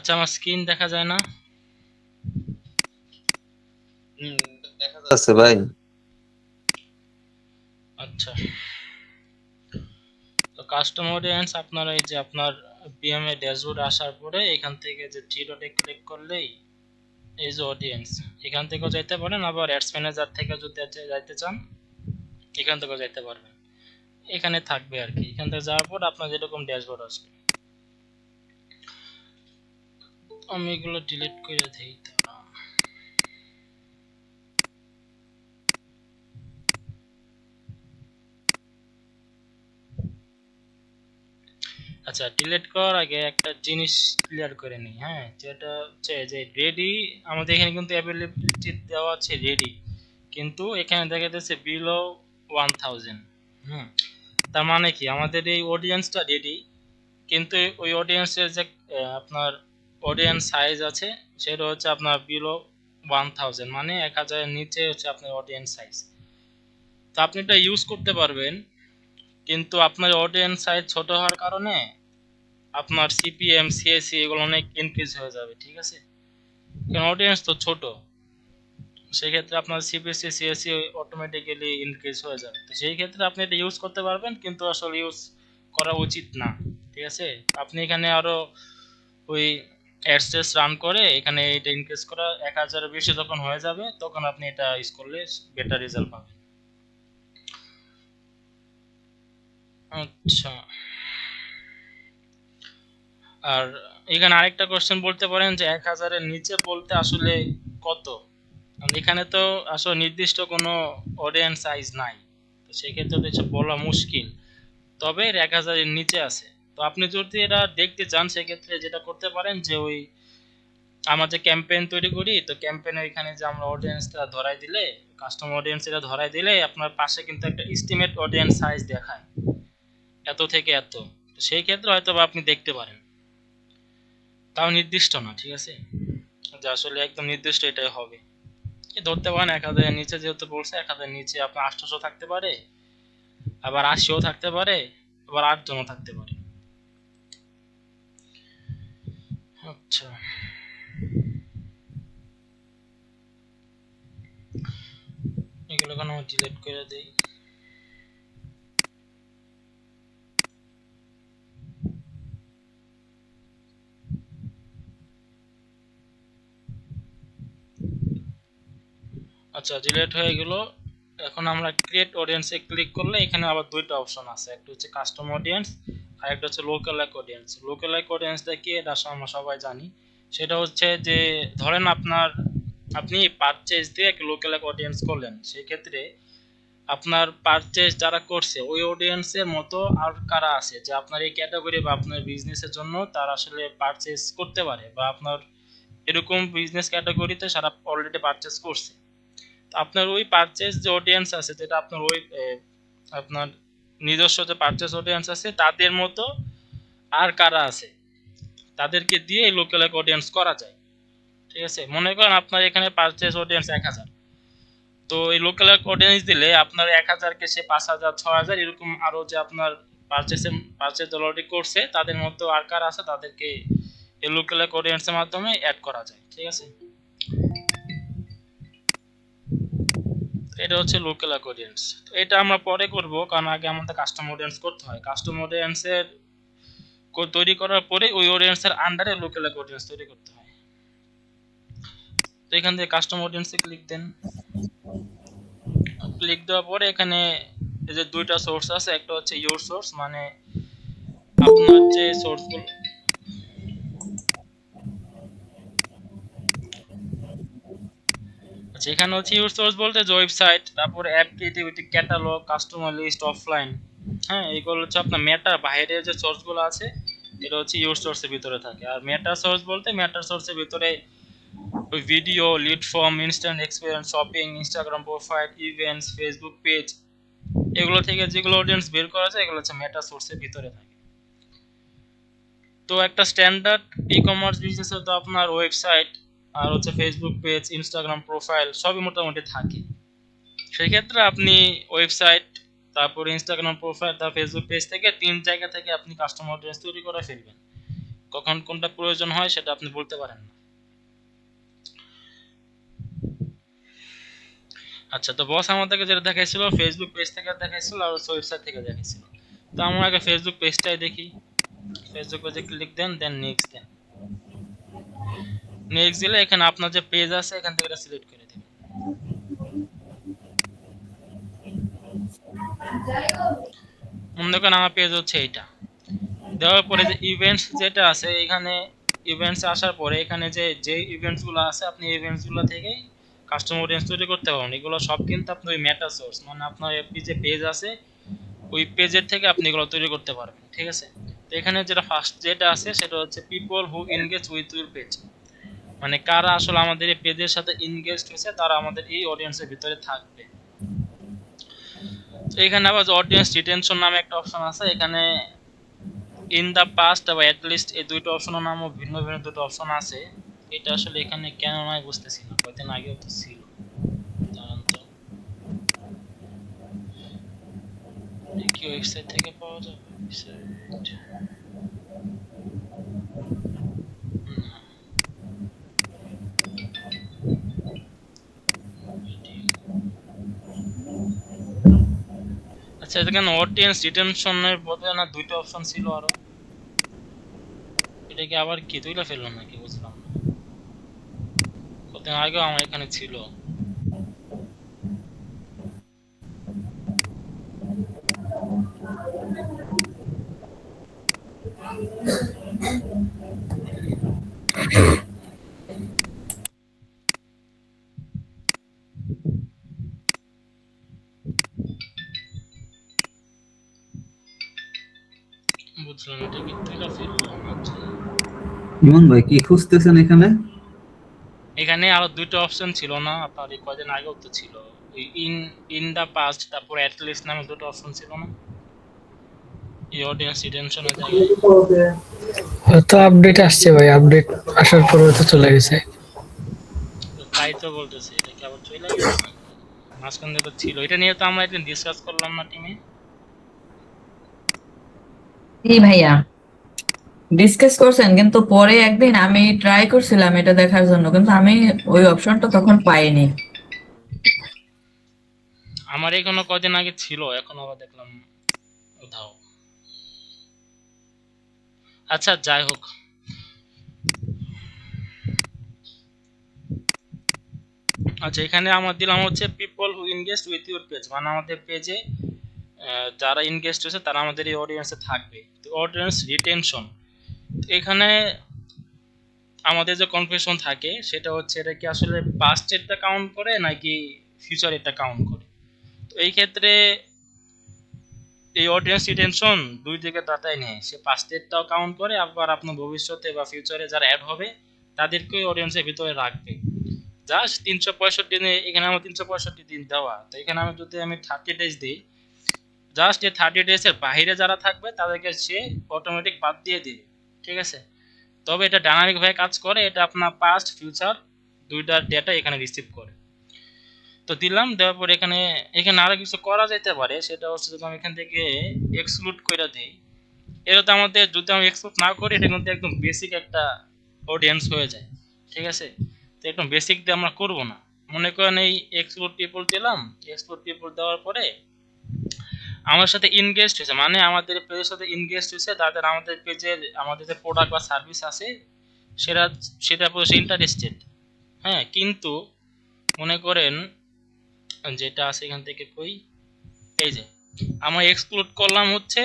আচ্ছা, আমার স্ক্রিন দেখা যায় না। হুম, দেখা যাচ্ছে ভাই। আচ্ছা, তো কাস্টম অডিয়েন্স আপনার এই যে আপনার পিএমএ ড্যাশবোর্ড আসার পরে এখান থেকে যে থ্রি ডটে ক্লিক করলেই এই যে অডিয়েন্স, এখান থেকেও যাইতে পারেন, আবার অ্যাডস ম্যানেজার থেকে যদি যাইতে চান এখান থেকেও যাইতে পারবেন। এখানে থাকবে আর কি, এখান থেকে যাওয়ার পর আপনার যেরকম ড্যাশবোর্ড আসবে। আমি এগুলো ডিলিট করে দিই। আচ্ছা, ডিলিট করার আগে একটা জিনিস ক্লিয়ার করে নিই, হ্যাঁ, যেটা হচ্ছে যে রেডি, আমাদের এখানে কিন্তু অ্যাভেলেবিলিটি দেওয়া আছে রেডি, কিন্তু এখানে দেখা যাচ্ছে বিলো 1000। হুম, তার মানে কি আমাদের এই অডিয়েন্সটা রেডি, কিন্তু ওই অডিয়েন্সের যে আপনার অডিয়েন্স সাইজ আছে সেটা হচ্ছে আপনার বিলো 1000, মানে 1000-এর নিচে হচ্ছে আপনার অডিয়েন্স সাইজ। তো আপনি এটা ইউজ করতে পারবেন, কিন্তু আপনার অডিয়েন্স সাইজ ছোট হওয়ার কারণে আপনার সিপিএম সিএসি এগুলো অনেক ইনক্রিজ হয়ে যাবে, ঠিক আছে, কারণ অডিয়েন্স তো ছোট, সেক্ষেত্রে আপনার সিপিএসি সিএসি অটোমেটিক্যালি ইনক্রিজ হয়ে যাবে। তো সেই ক্ষেত্রে আপনি এটা ইউজ করতে পারবেন, কিন্তু আসলে ইউজ করা উচিত না, ঠিক আছে। আপনি এখানে আরো ওই অ্যাডসেস রান করে এখানে এটা ইনক্রিজ করা 1000-এর বেশি যখন হয়ে যাবে তখন আপনি এটা ইউজ করলে বেটার রেজাল্ট পাবেন। আচ্ছা, আর এখানে আরেকটা কোশ্চেন বলতে পারেন যে 1000-এর নিচে বলতে আসলে কত, কারণ এখানে তো আসলে নির্দিষ্ট কোনো অডিয়েন্স সাইজ নাই, তো সেক্ষেত্রে তো এসব বলা মুশকিল। তবে 1000-এর নিচে আছে। তো আপনি যদি এটা দেখতে চান সেক্ষেত্রে যেটা করতে পারেন যে ওই আমরা যে ক্যাম্পেইন তৈরি করি, তো ক্যাম্পেইনে এখানে যে আমরা অডিয়েন্সটা ধরাই দিলে, কাস্টম অডিয়েন্স এটা ধরাই দিলে আপনার পাশে কিন্তু একটা এস্টিমেট অডিয়েন্স সাইজ দেখায় এত থেকে এত। তো সেই ক্ষেত্রে হয়তো বা আপনি দেখতে পারেন, তাও নির্দিষ্ট না, ঠিক আছে, যে আসলে একদম নির্দিষ্ট এটাই হবে। ধরতে পারেন 1000-এর নিচে, যেহেতু বলছে 1000-এর নিচে আপনার 800 থাকতে পারে, আবার 80ও থাকতে পারে, আবার 8জনও থাকতে পারে। আচ্ছা, এগুলো এখন আমি ডিলিট করে দিই। আচ্ছা, ডিলিট হয়ে গেল। এখন আমরা ক্রিয়েট অডিয়েন্সে ক্লিক করলে এখানে আবার দুইটা অপশন আছে, একটা হচ্ছে কাস্টম অডিয়েন্স আর একটা হচ্ছে local like audience. Local like অডিয়েন্সটা কি, এটা আমরা সবাই জানি। সেটা হচ্ছে যে ধরেন আপনি পারচেজ দিয়ে একটা লোকাল লাইক অডিয়েন্স করলেন, সেই ক্ষেত্রে আপনার পারচেজ যারা করছে ওই অডিয়েন্সের মতো আর কারা আছে যে আপনার এই ক্যাটাগরি বা আপনার বিজনেসের জন্য তারা আসলে পারচেজ করতে পারে, বা আপনার এরকম বিজনেস ক্যাটাগরিতে সারা অলরেডি পারচেজ করছে। আপনার ওই পারচেজ যে অডিয়েন্স আছে, যেটা আপনার ওই আপনার নিজস্ব যে পারচেজ অডিয়েন্স আছে তাদের মতো আর কারা আছে তাদেরকে দিয়ে এই লোকাল অডিয়েন্স করা যায়, ঠিক আছে। মনে করেন আপনার এখানে পারচেজ অডিয়েন্স 1000, তো এই লোকাল অডিয়েন্স দিলে আপনার 1000-কে সে 5000 6000 এরকম আরো যে আপনার পারচেজ অলরেডি করছে তাদের মতো আর কারা আছে তাদেরকে এই লোকাল অডিয়েন্সের মাধ্যমে অ্যাড করা যায়, ঠিক আছে। এটা হচ্ছে লোকাল অডিয়েন্স। তো এটা আমরা পরে করব, কারণ আগে আমাদের কাস্টম অডিয়েন্স করতে হয়। কাস্টম অডিয়েন্সের তৈরি করার পরে ওই অডিয়েন্সের আন্ডারে লোকাল অডিয়েন্স তৈরি করতে হয়। তো এখান থেকে কাস্টম অডিয়েন্সে ক্লিক দেন। ক্লিক দেওয়ার পরে এখানে এই যে দুইটা সোর্স আছে, একটা হচ্ছে ইউর সোর্স, মানে আপনার যে সোর্সগুলো, আচ্ছা এখানে হচ্ছে ইউর সোর্স বলতে যে ওয়েবসাইট, তারপর app creativity, catalogue, customer list, offline, হ্যাঁ, এইগুলো হচ্ছে আপনার মেটার বাইরের যে সোর্সগুলো আছে এটা হচ্ছে ইউর সোর্সের ভিতরে থাকে। আর মেটা সোর্স বলতে মেটার সোর্সের ভিতরে ওই video, lead form, instant experience, shopping, Instagram profile, events, Facebook page, এগুলো থেকে যেগুলো অডিয়েন্স বের করা যায় এগুলো হচ্ছে মেটা সোর্সের ভিতরে থাকে। তো একটা স্ট্যান্ডার্ড ই কমার্স বিজনেসে তো আপনার ওয়েবসাইট আর হচ্ছে ফেসবুক পেজ, ইনস্টাগ্রাম প্রোফাইল সবই মোটামুটি থাকে। সেই ক্ষেত্রে আপনি ওয়েবসাইট, তারপর ইনস্টাগ্রাম প্রোফাইল, তার ফেসবুক পেজ থেকে 3 জায়গা থেকে আপনি কাস্টমার অডিয়েন্স তৈরি করে ফেলবেন। কখন কোনটা প্রয়োজন হয় সেটা আপনি বলতে পারেন না। আচ্ছা, তো বস আমাদেরকে যেটা দেখাইছিল ফেসবুক পেজ থেকে দেখাইছিল আর ওয়েবসাইট থেকে দেখাইছিল। তো আমরা আগে ফেসবুক পেজটাই দেখি। ফেসবুক পেজে ক্লিক দেন, দেন নেক্সট দেন। নেক্সট দিলে এখানে আপনার যে পেজ আছে এখান থেকে এটা সিলেক্ট করে দিবেন। মনে করেন আমার পেজ হচ্ছে এইটা। দেওয়ার পরে যে ইভেন্টস যেটা আছে এখানে ইভেন্টস আসার পরে এখানে যে ইভেন্টসগুলো আছে আপনি ইভেন্টসগুলো থেকেই কাস্টমার অডিয়েন্স তৈরি করতে পারবেন। এগুলো সব কিন্তু আপনার ওই মেটা সোর্স, মানে আপনার এফবি যে পেজ আছে ওই পেজের থেকে আপনি এগুলো তৈরি করতে পারবেন, ঠিক আছে। তো এখানে যেটা ফার্স্ট যেটা আছে সেটা হচ্ছে people who engage with your page, মানে কারা আসলে আমাদের এই পেজের সাথে এনগেজ হয়েছে তারা আমাদের এই অডিয়েন্সের ভিতরে থাকবে। তো এখানে আবার অডিয়েন্স রিটেনশন নামে একটা অপশন আছে। এখানে ইন দা পাস্ট বা অ্যাট লিস্ট এই দুইটা অপশনের নামও ভিন্ন ভিন্ন দুটো অপশন আছে। এটা আসলে এখানে কেন নয় বুঝতেছি না, কয়েকদিন আগেও তো ছিল। দাঁড়ান তো, কি ওয়েবসাইট থেকে পাওয়া যাবে? ওয়েবসাইট আচ্ছা, এখানে অডিয়েন্স রিটেনশনের বদলে না দুইটা অপশন ছিল আরো, এটা কি আবার কি তুইলা ফেললাম নাকি বুঝলাম না। কতদিন আগেও আমার এখানে ছিল। বুঝলাম, এটা কি তুইলা ফেললাম? আচ্ছা, ইমন ভাই কি খুঁজতেছেন এখানে? এখানে আরো দুইটা অপশন ছিল না আপনার? এই কয়দিন আগেও তো ছিল। ওই ইন ইন দা পাস্ট তারপর অ্যাট লিস্ট নামে দুটো অপশন ছিল না এই অডিয়েন্স রিটেনশনের জায়গায়? হয়তো আপডেট আসছে ভাই, আপডেট আসার পর হয়তো চলে গেছে। তো তাই তো বলতেছি, এটা কি আবার চলে গেছে নাকি? মাঝখানে তো ছিল, এটা নিয়ে তো আমরা একদিন ডিসকাস করলাম না টিমে? জি ভাইয়া, ডিসকাস করছেন, কিন্তু পরে একদিন আমি ট্রাই করছিলাম এটা দেখার জন্য, কিন্তু আমি ওই অপশনটা তখন পাইনি। আমার এখনো কয়দিন আগে ছিল, এখন আবার দেখলাম উধাও। আচ্ছা যাই হোক, আচ্ছা এখানে আমার দিলাম হচ্ছে people who engage with your page, মানে আমাদের পেজে যারা এনগেজ হয়েছে তারা আমাদের এই অডিয়েন্সে থাকবে। তো অডিয়েন্স রিটেনশন, এখানে আমাদের যে কনফিউশন থাকে সেটা হচ্ছে এটা কি আসলে পাস্টেরটা কাউন্ট করে নাকি ফিউচারেরটা কাউন্ট করে। তো এই ক্ষেত্রে এই অডিয়েন্স রিটেনশন দুই দিকে দাঁড়ায় নেয়, সে পাস্টেরটাও কাউন্ট করে, আবার আপনার ভবিষ্যতে বা ফিউচারে যারা অ্যাড হবে তাদেরকে অডিয়েন্সের ভিতরে রাখবে। জাস্ট 365 দিনে এখানে আমার 365 দিন দেওয়া, তো এখানে আমি 30 ডেজ দিই, জাস্ট এই 30 ডেজের বাইরে যারা থাকবে তাদেরকে সে অটোমেটিক বাদ দিয়ে দিবে, ঠিক আছে। তবে এটা ডাইনামিক ভাবে কাজ করে, এটা আপনার পাস্ট ফিউচার দুইটার ডেটা এখানে রিসিভ করে। তো দিলাম, দেওয়ার পর এখানে এখানে আরো কিছু করা যেতে পারে, সেটা হচ্ছে যদি আমি এখান থেকে এক্সক্লুড করে দিই। এটা তো আমাদের যদি আমি এক্সক্লুড না করি এটা কিন্তু একদম বেসিক একটা অডিয়েন্স হয়ে যায়, ঠিক আছে। তো একদম বেসিক দিয়ে আমরা করব না। মনে করেন এই এক্সক্লুড পিপল দিলাম, এক্সক্লুড পিপল দেওয়ার পরে আমার সাথে ইনগেজড হয়েছে, মানে আমাদের পেজের সাথে ইনগেজড হয়েছে তাদের, আমাদের পেজের আমাদের যে প্রোডাক্ট বা সার্ভিস আছে সেটা সেটা পুরো ইন্টারেস্টেড। হ্যাঁ, কিন্তু মনে করেন যেটা আছে এখান থেকে কই, এই যে আমরা এক্সক্লুড করলাম হচ্ছে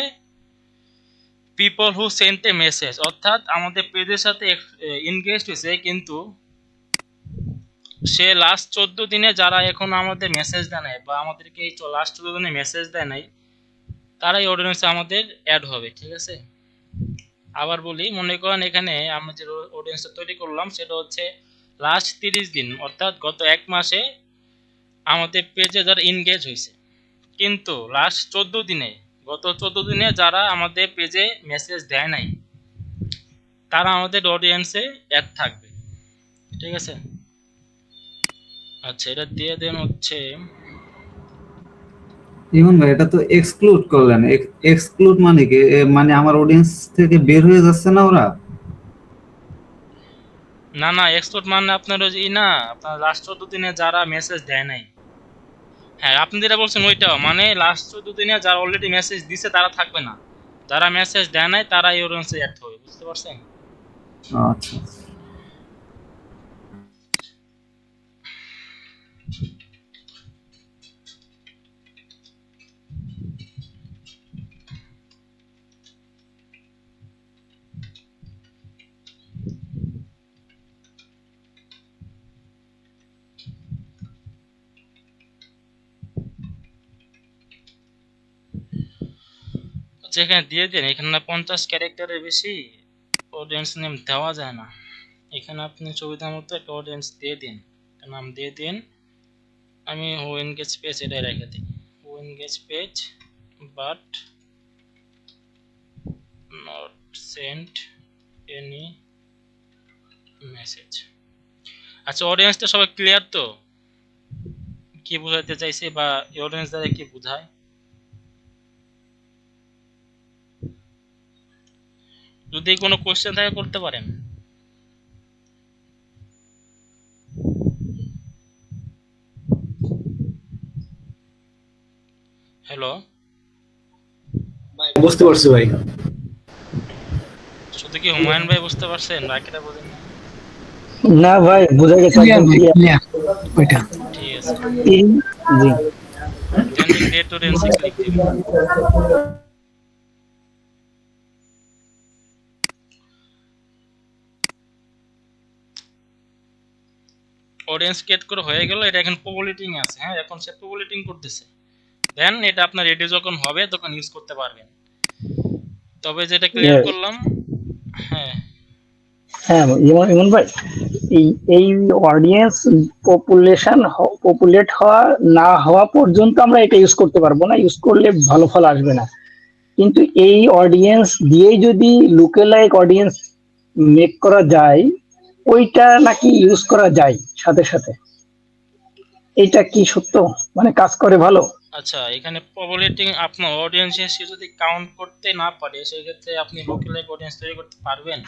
people who sent a message, অর্থাৎ আমাদের পেজের সাথে এনগেজড হয়েছে কিন্তু সে লাস্ট 14 দিনে যারা এখন আমাদের মেসেজ দেয় নাই বা আমাদেরকে এই লাস্ট 14 দিনে মেসেজ দেয় নাই তারাই অডিয়েন্সে আমাদের অ্যাড হবে, ঠিক আছে। আবার বলি, মনে করেন এখানে আমরা যে অডিয়েন্সটা তৈরি করলাম সেটা হচ্ছে লাস্ট 30 দিন, অর্থাৎ গত এক মাসে আমাদের পেজে যারা এনগেজ হয়েছে, কিন্তু লাস্ট 14 দিনে, গত 14 দিনে যারা আমাদের পেজে মেসেজ দেয় নাই তারা আমাদের অডিয়েন্সে অ্যাড থাকবে, ঠিক আছে। আচ্ছা, এটা দিয়ে দেন হচ্ছে ইমন ভাই এটা তো এক্সক্লুড করলেন, এক্সক্লুড মানে কি? মানে আমার অডিয়েন্স থেকে বের হয়ে যাচ্ছে না ওরা? না না, এক্সপোর্ট মানে আপনার ওই যে না, আপনার লাস্ট 14 দিনে যারা মেসেজ দেয় নাই। হ্যাঁ, আপনি যেটা বলছেন ওইটাও, মানে লাস্ট 14 দিনে যারা অলরেডি মেসেজ দিছে তারা থাকবে না, যারা মেসেজ দেয় নাই তারা এই অডিয়েন্সে অ্যাড হবে, বুঝতে পারছেন? আচ্ছা আচ্ছা, এখানে দিয়ে দেন, এখানে না 50 ক্যারেক্টারের বেশি অডিয়েন্স নেম দেওয়া যায় না। এখানে আপনি সুবিধা মতো একটা অডিয়েন্স দিয়ে দিন, একটা নাম দিয়ে দিন। আমি হু এনগেজ পেজ এটাই রেখে দিই, who engage page but not sent any message. আচ্ছা, অডিয়েন্সটা সবাই ক্লিয়ার তো? কি বোঝাতে চাইছে বা অডিয়েন্স দ্বারা কি বোঝায়? যদি কোনো কোশ্চেন থাকে করতে পারেন। হ্যালো, বুঝতে পারছি ভাই। শুধু কি হুমায়ুন ভাই বুঝতে পারছেন, বাকিটা বোঝেন না? না ভাই, বোঝা গেছে, ক্লিয়ার একদম ভাই, ক্লিয়ার। ক্লিয়ার ওইটা। ঠিক আছে, জি। দেন ক্রিয়েট অডিয়েন্সে ক্লিক দিবেন। অডিয়েন্স ক্রিয়েট করে হয়ে গেল, এটা এখন পপুলেটিং আছে। হ্যাঁ, এখন সে পপুলেটিং করতেছে। দেন এটা আপনার রেডি যখন হবে তখন ইউজ করতে পারবেন। তবে যেটা ক্লিয়ার করলাম, হ্যাঁ হ্যাঁ ইমন ইমন ভাই, এই এই অডিয়েন্স পপুলেট হওয়া না হওয়া পর্যন্ত আমরা এটা ইউজ করতে পারবো না, ইউজ করলে ভালো ফল আসবে না। কিন্তু এই অডিয়েন্স দিয়েই যদি লুকেলাইক অডিয়েন্স মেক করা যায়, ওইটা নাকি ইউজ করা যায় সাথে সাথে। এটা কি সত্য? মানে কাজ করে ভালো? আচ্ছা, এখানে পপুলেটিং আপনার অডিয়েন্স সে যদি কাউন্ট করতে না পারে সেক্ষেত্রে আপনি লোকালাইক অডিয়েন্স তৈরি করতে পারবেন?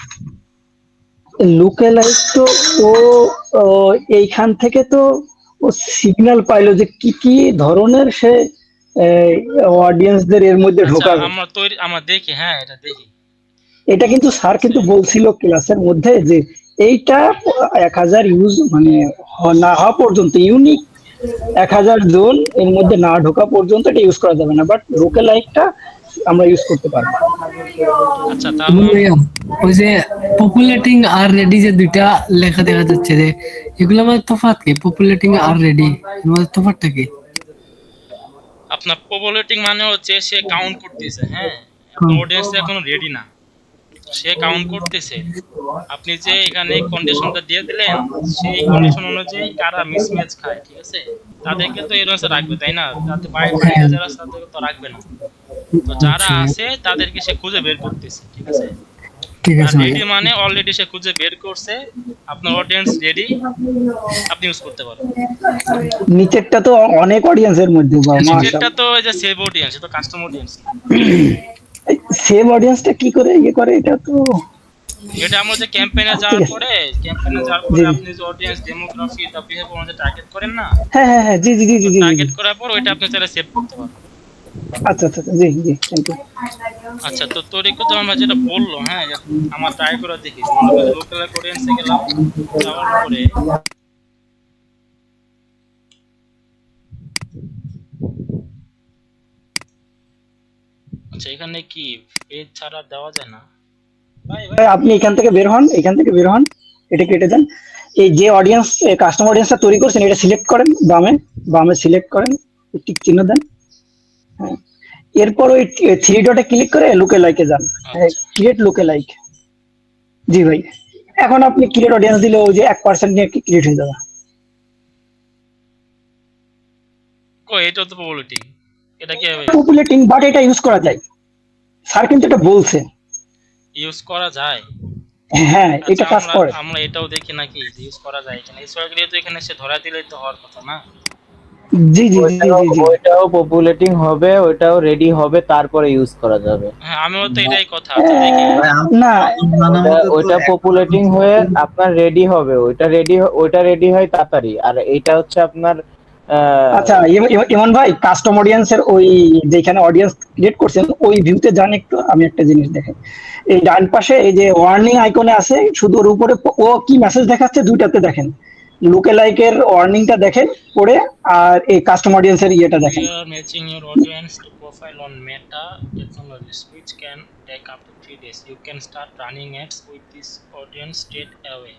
লুকেলাইক তো ও ও এইখান থেকে তো ও সিগন্যাল পাইলো যে কি কি ধরনের সে অডিয়েন্সদের এর মধ্যে আচ্ছা, ঢোকাবে। আমরা দেখি, হ্যাঁ এটা দেখি। এটা কিন্তু স্যার কিন্তু বলছিল ক্লাসের মধ্যে যে এইটা 1000 ইউজ মানে না হওয়া পর্যন্ত, ইউনিক 1000 জন এর মধ্যে না ঢোকা পর্যন্ত এটা ইউজ করা যাবে না, বাট লোকেলাইকটা আমরা ইউজ করতে পারবো। আচ্ছা, ইমন তাহলে ভাইয়া, ওই যে পপুলেটিং আর রেডি যে দুইটা লেখা দেখা যাচ্ছে, যে এগুলো আমাদের তফাৎ কি? পপুলেটিং আর রেডি এর মধ্যে তফাৎটা কি? আপনার পপুলেটিং মানে হচ্ছে সে কাউন্ট করতেছে। হ্যাঁ, আপনার অডিয়েন্স এখনো রেডি না, সে কাউন্ট করতেছে। আপনি যে এখানে কন্ডিশনটা দিয়ে দিলেন, সেই কন্ডিশন অনুযায়ী কারা মিসম্যাচ খায়, ঠিক আছে, তাদেরকে তো এর অনুসারে রাখবে, তাই না? তাদের বাইরে যারা আছে তাদেরকে তো রাখবে না। তো যারা আচ্ছা, আছে তাদেরকে সে খুঁজে বের করতেছে, ঠিক আছে। ঠিক আর আছে ভাই। রেডি মানে অলরেডি সে খুঁজে বের করছে, আপনার অডিয়েন্স রেডি, আপনি ইউজ করতে পারেন। নিচেরটা তো অনেক অডিয়েন্সের মধ্যে মাশাআল্লাহ। নিচেরটা তো ওই যে সেভ অডিয়েন্স, এটা কাস্টম অডিয়েন্স না। সেম অডিয়েন্সটা কি করে ইয়ে করে এটা তো? এটা আমরা যে ক্যাম্পেইনে ঠিক যাওয়ার আছে। পরে, জি জি। আপনি যে অডিয়েন্স ডেমোগ্রাফি বা বিহেভিয়ার অনুযায়ী টার্গেট করেন না, হ্যাঁ হ্যাঁ হ্যাঁ, জি জি জি তো জি জি জি। টার্গেট করার পর ওইটা আপনি চাইলে সেভ করতে পারেন। আচ্ছা আচ্ছা আচ্ছা, জি জি, থ্যাংক ইউ। আচ্ছা, তো তরিকু তো আমরা যেটা বললো, হ্যাঁ আমার ট্রাই করে দেখি। লোকাল অডিয়েন্সে গেলাম, যাওয়ার পরে আচ্ছা, এখানে কি পেজ ছাড়া দেওয়া যায় না? ভাই ভাই, ভাই আপনি এখান থেকে বের হন, এখান থেকে বের হন, এটা কেটে দেন। এই যে অডিয়েন্স কাস্টমার অডিয়েন্সটা তৈরি করছেন এটা সিলেক্ট করেন, বামে বামে সিলেক্ট করেন, টিক চিহ্ন দেন। হ্যাঁ, এরপর ওই থ্রি ডটে ক্লিক করে লুকে লাইকে যান, আচ্ছা ক্রিয়েট লুকে লাইক। জি ভাই, এখন আপনি ক্রিয়েট অডিয়েন্স দিলে ওই যে 1% নিয়ে ক্রিয়েট হয়ে যাবে। এটা তো পপুলেটিং, এটা কি পপুলেটিং, বাট এটা ইউজ করা যায়, স্যার কিন্তু এটা বলছে। ইউজ করা যায়? হ্যাঁ, আচ্ছা, এটা কাজ আমরা করে। আমরা এটাও দেখি নাকি ইউজ করা যায় কিনা। ইউজ করা গেলে তো এখানে সে ধরা দিলেই তো হওয়ার কথা না। জি জি জি জি জি ওইটাও পপুলেটিং হবে, ওইটাও রেডি হবে, তারপরে ইউজ করা যাবে। হ্যাঁ আমিও তো এটাই কথা, তো দেখি ভাই না জানা ওটা মতে তো ওইটা পপুলেটিং হয়ে আপনার রেডি হবে, ওইটা রেডি হয় তাড়াতাড়ি। আর এইটা হচ্ছে আপনার আচ্ছা, ইমন ভাই, কাস্টম অডিয়েন্সের ওই যেখানে অডিয়েন্স ক্রিয়েট করছেন ওই ভিউতে যান একটু, আমি একটা জিনিস দেখেন। এই ডান পাশে এই যে ওয়ার্নিং আইকনে আছে, শুধু ওর উপরে ও কি মেসেজ দেখাচ্ছে দুইটাতে দেখেন। লুকে লাইকের ওয়ার্নিংটা দেখেন পড়ে, আর এই কাস্টম অডিয়েন্সের ইয়েটা we দেখেন। are matching your audience to profile on Meta technologies, which can take up to 3 days. You can start running ads with this audience straight away.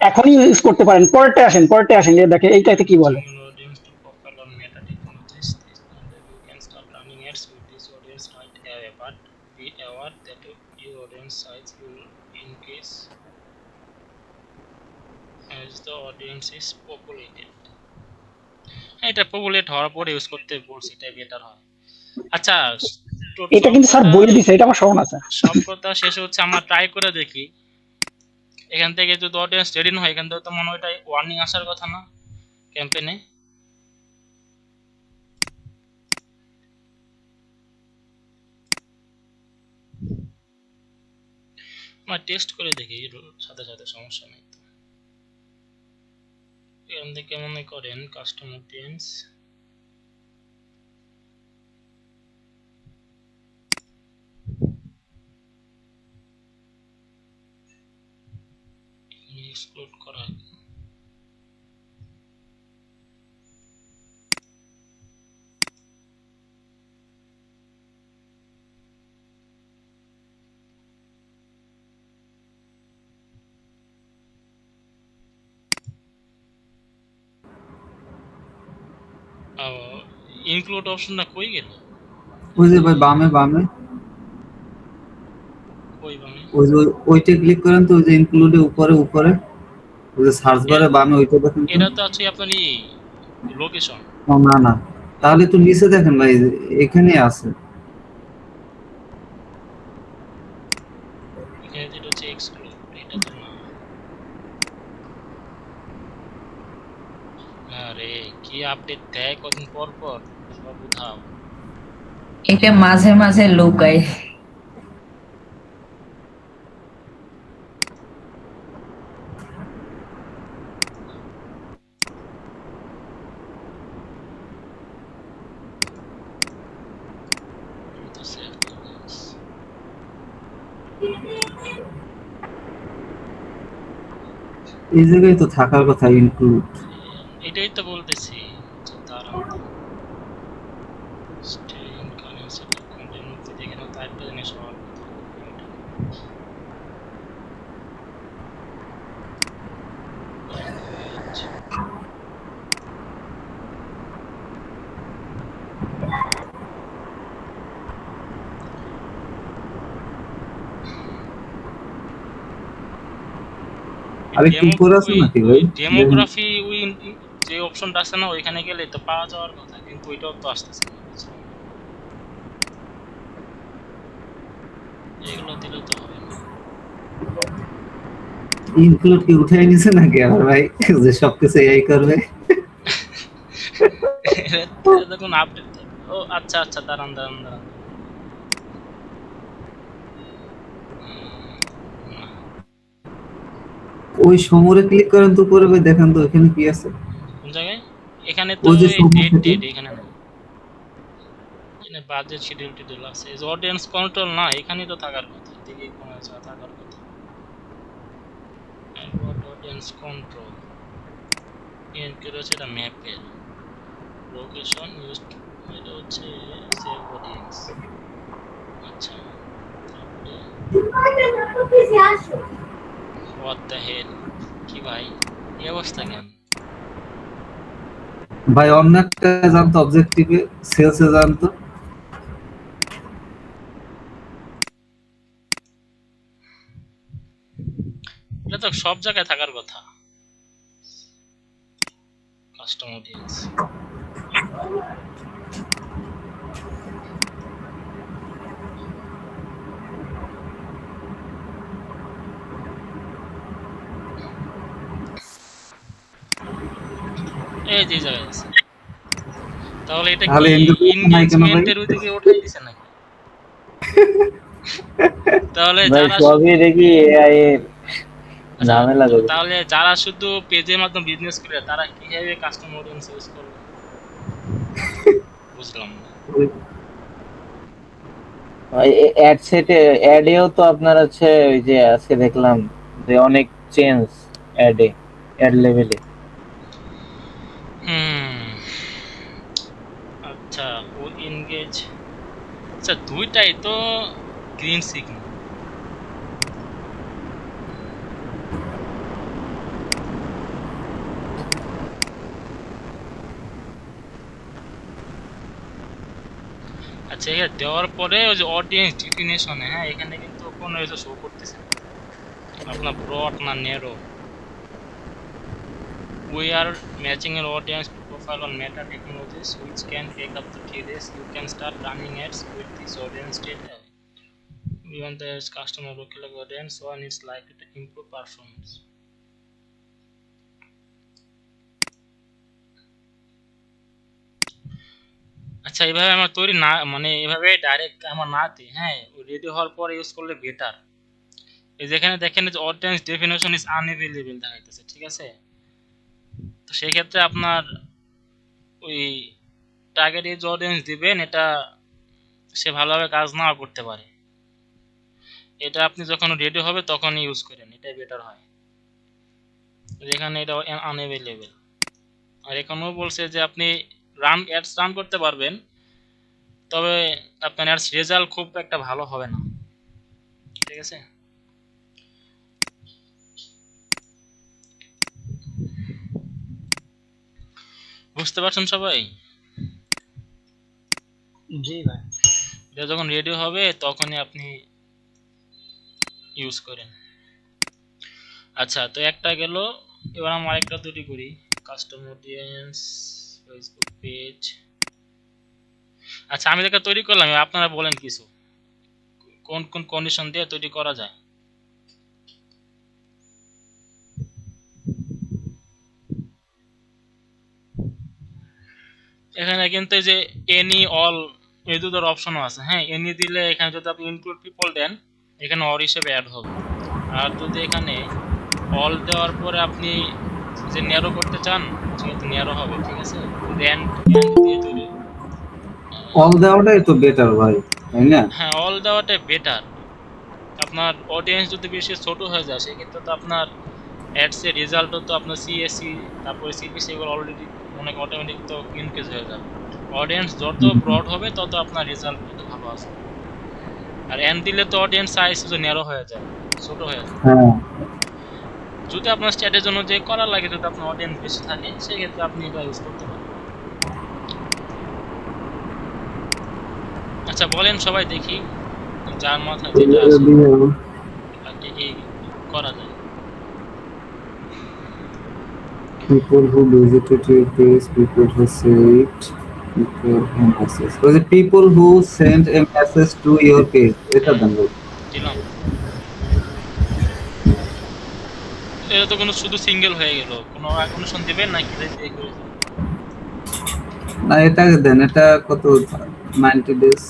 এখনই ইউজ করতে পারেন। পরেরটা আসেন, যে দেখে এইটাতে কি বলে। Matching your audience to profile on Meta technologies, and you can start running ads with this audience right away. But be aware that your audience size will increase as the audience is populated. এটা populate হওয়ার পরে use করতে বলছি, এটাই better হয়। আচ্ছা, এটা কিন্তু স্যার বলে দিছে, এটা আমার স্মরণ আছে। সব কথা শেষে হচ্ছে আমরা ট্রাই করে দেখি। এখান থেকে যদি অডিয়েন্স রেডি হয়, এখান থেকে তো মনে হয় এটাই ওয়ার্নিং আসার কথা না ক্যাম্পেইনে। আমরা টেস্ট করে দেখি, এর সাথে সাথে সমস্যা নেই তো। এখান থেকে মনে করেন কাস্টম অডিয়েন্স, এক্সক্লুড করা ইনক্লুড অপশনটা কই গেল? ওই যে ভাই বামে বামে কই বামে? ওই যে ওইটা ক্লিক করেন তো, ওই যে ইনক্লুডে উপরে উপরে ওই যে সার্চ বারে বামে ওইটা দেখেন তো। এটা তো আছে আপনার লোকেশন। ও, না না, তাহলে তো নিচে দেখেন ভাই, এখানে আছে। এখানে যেটা হচ্ছে এক্সক্লুড, এটা তো না। আরে কি আপডেট দেয় কদিন পর পর, সব উধাও। এটা মাঝে মাঝে লুকায়। তো সেভ করলাম। এই জায়গায় তো থাকার কথা ইনক্লুড। এটাই তো বলতেছি, দাঁড়ান তো। স্টেইন কারেন্সি কন্টেন্ট মুক্তি দেখে না, তার একটা জিনিস হওয়ার কথা। আরে কি করে আছে নাকি ভাই? ডেমোগ্রাফি উইন যে অপশনটা আছে না, ওইখানে গেলে তো পাওয়া যাওয়ার কথা, কিন্তু ওইটাও তো আসতেছে না। এগুলো দিলে তো হবে না। ইনক্লুড কি উঠাই নিছে নাকি আবার ভাই, যে সবকিছু এআই করবে? এটা দেখুন আপডেট। ও আচ্ছা আচ্ছা, দাঁড়ান দাঁড়ান দাঁড়ান। ওই সমরে ক্লিক করেন তো উপরে ভাই, দেখেন তো এখানে কি আছে। কোন জায়গায়? এখানে তো ওই যে এই সমর ডেট থেকে। ডেট এখানে না, এখানে বাজেট শিডিউল টিডিউল আছে। এই অডিয়েন্স কন্ট্রোল না, এখানেই তো থাকার কথা, এদিকে কোন আছে থাকার কথা। অ্যাডওয়ার্ড অডিয়েন্স কন্ট্রোল এর কি রয়েছে, এটা ম্যাপের লোকেশন ইউজড, এটা হচ্ছে সেভ অডিয়েন্স। আচ্ছা, তারপরে হোয়াট দ্য হেল, কি ভাই এই অবস্থা কেন? ভাই অন্য একটা জানতো, অবজেক্টিভে সেলসে জানতো। এটা তো সব জায়গায় থাকার কথা। কাস্টম অডিয়েন্স এই যে জায়গায় আছে। তাহলে এটা তাহলে কি engagement নাই কেন ভাই? এনগেজমেন্টের ওইদিকে উঠাই দিছে নাকি? তাহলে ভাই যারা সবই দেখি এআই এর আচ্ছা, ঝামেলা করে। তাহলে যারা শুধু পেজের মাধ্যমে বিজনেস করে তারা কিভাবে কাস্টমার অডিয়েন্স ইউজ করবে? বুঝলাম না। অ্যাড সেটে অ্যাডেও তো আপনার হচ্ছে ওই যে আজকে দেখলাম যে অনেক চেঞ্জ অ্যাড লেভেলে। হুম, আচ্ছা, ও এনগেজ, আচ্ছা দুইটাই তো গ্রিন সিগন্যাল। আচ্ছা, এটা দেওয়ার পরে ওই যে অডিয়েন্স ডেফিনেশনে, হ্যাঁ এখানে কিন্তু কোনো কিছু শো করতেছে না, আপনার ব্রড না narrow. We are matching your audience profile on Meta Technologies, which can take up to 3 days. You can start running ads with this audience data. We want the customer lookalike audience, so and it's likely to improve performance. আচ্ছা, এভাবে আমার তৈরি না, মানে এভাবে direct আমার না দিই, হ্যাঁ রেডি হওয়ার পরে ইউজ করলে বেটার। এই যেখানে দেখেন যে অডিয়েন্স ডেফিনেশন ইজ আনএভেলেবল দেখাইতেছে, ঠিক আছে? তো সেই ক্ষেত্রে আপনার ওই টার্গেট এজ অডিয়েন্স দিবেন, এটা সে ভালোভাবে কাজ নাও করতে পারে। এটা আপনি যখন রেডি হবে তখন ইউজ করেন, এটাই বেটার হয়। যেখানে এটা আনএভেলেবল। আর এখানেও বলছে যে আপনি অ্যাডস রান করতে পারবেন, তবে আপনার অ্যাডস রেজাল্ট খুব একটা ভালো হবে না, ঠিক আছে? বুঝতে পারছেন সবাই? জি ভাই। এটা যখন রেডি হবে তখনই আপনি ইউজ করেন। আচ্ছা, তো একটা গেল, এবার আমরা আরেকটা তৈরি করি। Custom audience, Facebook page. আচ্ছা, আমি যেটা তৈরি করলাম আপনারা বলেন কিছু, কোন কোন কন্ডিশন দিয়ে তৈরি করা যায়? এখানে কিন্তু এই যে এনি অল এই দুটোর অপশনও আছে, হ্যাঁ এনি দিলে এখানে যদি আপনি ইনক্লুড পিপল দেন এখানে অর হিসেবে অ্যাড হবে। আর যদি এখানে অল দেওয়ার পরে আপনি যে ন্যারো করতে চান সেক্ষেত্রে ন্যারো হবে, ঠিক আছে? এন্ড দিয়ে তৈরি, অল দেওয়াটাই তো বেটার ভাই, তাই না? হ্যাঁ অল দেওয়াটাই বেটার। আপনার অডিয়েন্স যদি বেশি ছোট হয়ে যায় সেক্ষেত্রে তো আপনার অ্যাডসের রেজাল্টও তো আপনার সিএসসি তারপরে সিপিসি এগুলো অলরেডি অনেক অটোমেটিক তো ইনক্রিজ হয়ে যাবে। অডিয়েন্স যত ব্রড হবে তত আপনার রেজাল্ট তত ভালো আসবে। আর এন দিলে তো অডিয়েন্স সাইজ তো ন্যারো হয়ে যায়, ছোট হয়ে যায়। হ্যাঁ, যদি আপনার স্ট্র্যাটেজি অনুযায়ী করা লাগে, যদি আপনার অডিয়েন্স বেশি থাকে সেক্ষেত্রে আপনি এটা ইউজ করতে পারেন। আচ্ছা বলেন সবাই দেখি, যার মাথায় যেটা আছে তাকে এই করা যায়। people who visited your page, people who saved, people who message. So the people who sent a message to your page, এটা দেন ভাই। দিলাম, এটা তো কোনো শুধু সিঙ্গেল হয়ে গেল, কোনো কন্ডিশন দিবেন নাকি দিয়ে করে দিবেন? না এটা দেন, এটা কত 90 ডেজ।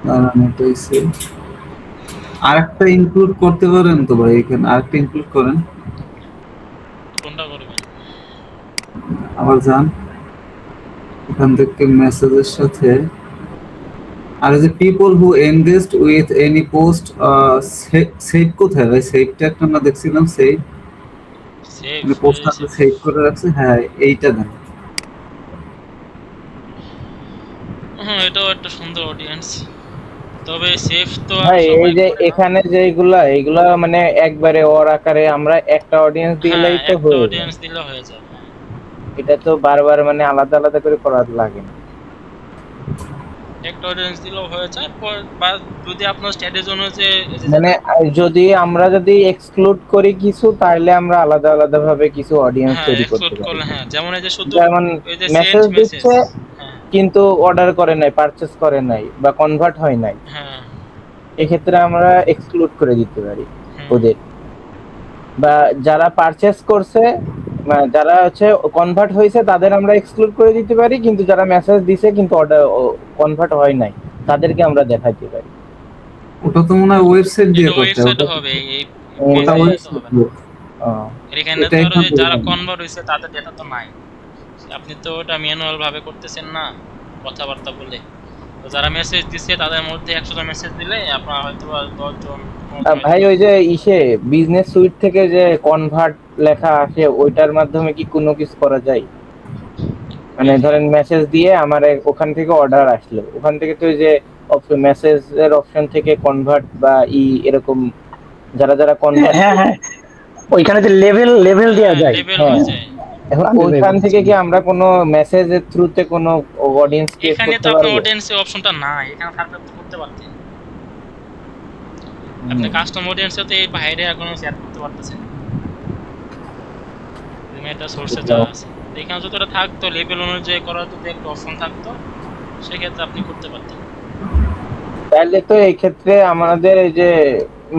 দাঁড়ান, এটাই সেভ। আরেকটা ইনক্লুড করতে পারেন তো ভাই, এখানে আরেকটা ইনক্লুড করেন। কোনটা করবেন? আবার যান এখান থেকে মেসেজের সাথে, আর যে people who engaged with any post, save কোথায় ভাই? সেভটা একটা না দেখছিলাম, সেভ সেভ, মানে পোস্টটা সেভ করে রাখছে, হ্যাঁ এইটা দেন। হ্যাঁ এটাও একটা সুন্দর অডিয়েন্স, তবে সেভ তো আর ভাই এই সবাই যে করে না। এখানে এইগুলা মানে একবারে ওর আকারে আমরা একটা অডিয়েন্স হ্যাঁ দিলেই তো একটা হয়ে যায়। অডিয়েন্স দিলে হয়ে যায়, হ্যাঁ এটা তো বারবার মানে আলাদা আলাদা করে করা লাগে না। একটা অডিয়েন্স দিলেও হয়ে যায়। বা যদি আপনার স্ট্র্যাটেজি অনুযায়ী মানে যদি এক্সক্লুড করি কিছু, তাহলে আমরা আলাদা আলাদা ভাবে কিছু অডিয়েন্স হ্যাঁ তৈরি করতে এক্সপোর্ট পারি। করলে, হ্যাঁ যেমন এই যে শুধু যেমন এই যে সেন্ড মেসেজ মেসেজ, দিচ্ছে হ্যাঁ কিন্তু অর্ডার করে নাই, পারচেজ করে নাই বা কনভার্ট হয় নাই, হ্যাঁ এক্ষেত্রে আমরা এক্সক্লুড করে দিতে পারি হুম, ওদের। বা যারা পারচেজ করছে মানে যারা হচ্ছে কনভার্ট হয়েছে তাদের আমরা এক্সক্লুড করে দিতে পারি, কিন্তু যারা মেসেজ দিছে কিন্তু অর্ডার কনভার্ট হয় নাই তাদেরকে আমরা দেখাতে পারি। ওটা তো মনে হয় ওয়েবসাইট দিয়ে এটা করতে হবে। ওয়েবসাইটে হবে, এই ওটা পেজে তো ওয়েবসাইট হবে না। এখানে এটা তো আরো এখান যে থেকে যারা হবে। কনভার্ট হয়েছে তাদের ডেটা তো নাই, আপনি তো ওটা ম্যানুয়াল ভাবে করতেছেন না কথাবার্তা বলে। তো যারা মেসেজ দিচ্ছে তাদের মধ্যে 100 জন মেসেজ দিলে আপনার হয়তো 10 জন ভাই ওই যে ইসে বিজনেস সুইট থেকে যে কনভার্ট লেখা আসে ওইটার মাধ্যমে কি কোনো কিছু করা যায়? মানে ধরেন মেসেজ দিয়ে আমার ওখান থেকে অর্ডার আসলো, ওখান থেকে তো ওই যে মেসেজের অপশন থেকে কনভার্ট বা এরকম যারা যারা কনভার্ট, হ্যাঁ হ্যাঁ, ওইখানে যে লেভেল লেভেল দেওয়া যায়। লেভেল হ্যাঁ। হয়ে যায়। এখন ওইখান থেকে কি আমরা কোনো মেসেজের থ্রুতে কোনো অডিয়েন্স ক্রিয়েট এখানে তো করতে আপনার পারবো? অডিয়েন্সের অপশনটা নাই, এখানে থাকলে আপনি করতে পারতেন। আপনি কাস্টম অডিয়েন্সে তো এই বাইরে এখনো সেট করতে পারতেছেন, মেটা সোর্সে যা আছে। তো এখানে যদি ওটা থাকতো লেভেল অনুযায়ী করার যদি একটা অপশন থাকতো, সেক্ষেত্রে আপনি করতে পারতেন। তাহলে তো এই ক্ষেত্রে আমাদের এই যে